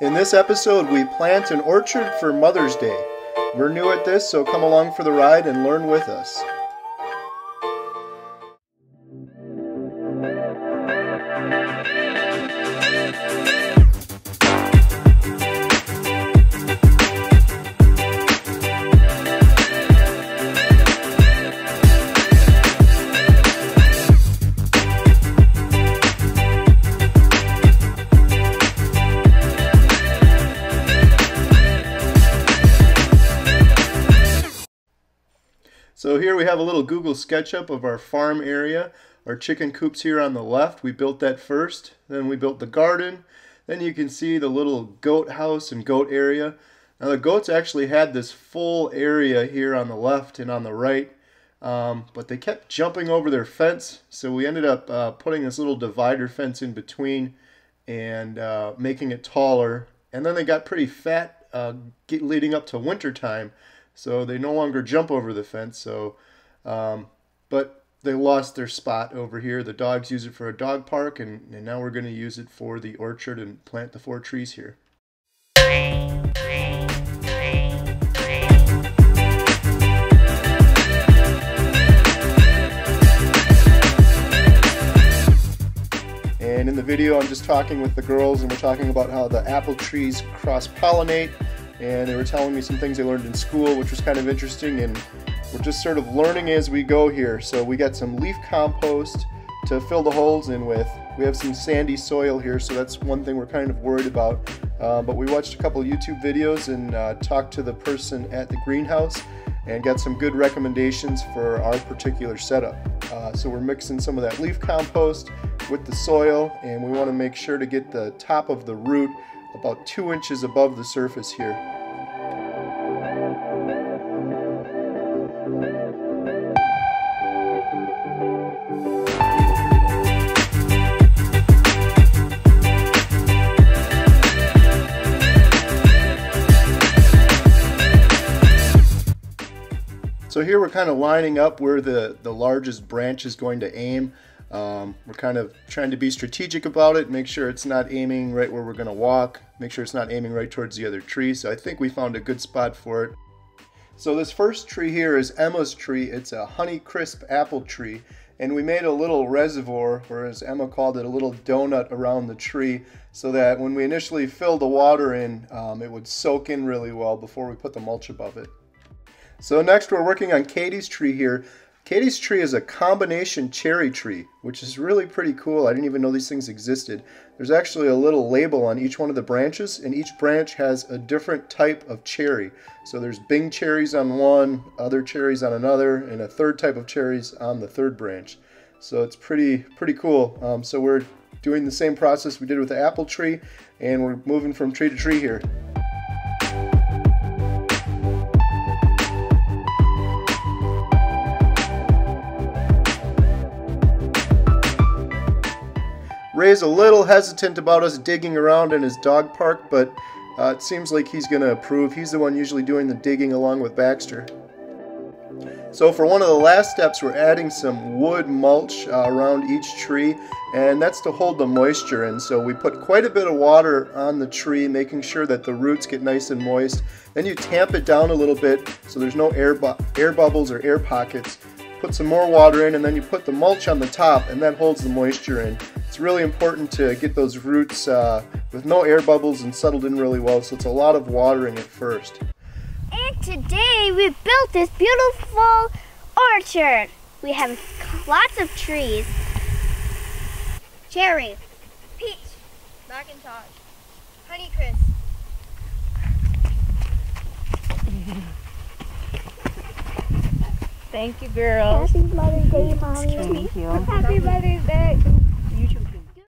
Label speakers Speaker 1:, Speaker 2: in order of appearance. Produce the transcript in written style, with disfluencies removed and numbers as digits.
Speaker 1: In this episode, we plant an orchard for Mother's Day. We're new at this, so come along for the ride and learn with us. So here we have a little Google SketchUp of our farm area. Our chicken coops here on the left. We built that first. Then we built the garden. Then you can see the little goat house and goat area. Now the goats actually had this full area here on the left and on the right. But they kept jumping over their fence. So we ended up putting this little divider fence in between and making it taller. And then they got pretty fat leading up to winter time. So they no longer jump over the fence. So, but they lost their spot over here. The dogs use it for a dog park, and now we're going to use it for the orchard and plant the 4 trees here. And in the video, I'm just talking with the girls, and we're talking about how the apple trees cross-pollinate. And they were telling me some things they learned in school, which was kind of interesting, and we're just sort of learning as we go here. So we got some leaf compost to fill the holes in with. We have some sandy soil here, so that's one thing we're kind of worried about. But we watched a couple of YouTube videos and talked to the person at the greenhouse and got some good recommendations for our particular setup. So we're mixing some of that leaf compost with the soil, and we want to make sure to get the top of the root about 2 inches above the surface here. So here we're kind of lining up where the largest branch is going to aim. We're kind of trying to be strategic about it, make sure it's not aiming right where we're going to walk, make sure it's not aiming right towards the other tree. So I think we found a good spot for it. So this first tree here is Emma's tree. It's a Honeycrisp apple tree, and we made a little reservoir, or as Emma called it, a little donut around the tree, so that when we initially filled the water in, it would soak in really well before we put the mulch above it. So next we're working on Katie's tree here. Katie's tree is a combination cherry tree, which is really pretty cool. I didn't even know these things existed. There's actually a little label on each one of the branches, and each branch has a different type of cherry. So there's Bing cherries on one, other cherries on another, and a third type of cherries on the third branch. So it's pretty cool. So we're doing the same process we did with the apple tree, and we're moving from tree to tree here. Ray's a little hesitant about us digging around in his dog park, but it seems like he's going to approve. He's the one usually doing the digging along with Baxter. So for one of the last steps, we're adding some wood mulch around each tree, and that's to hold the moisture in. So we put quite a bit of water on the tree, making sure that the roots get nice and moist. Then you tamp it down a little bit so there's no air bubbles or air pockets. Put some more water in, and then you put the mulch on the top, and that holds the moisture in. It's really important to get those roots with no air bubbles and settled in really well, so it's a lot of watering at first.
Speaker 2: And today we built this beautiful orchard. We have lots of trees. Cherry, peach, Macintosh, Honeycrisp.
Speaker 3: Thank you, girls.
Speaker 2: Happy Mother's Day, Mommy.
Speaker 3: Thank you.
Speaker 2: Happy Mother's Day.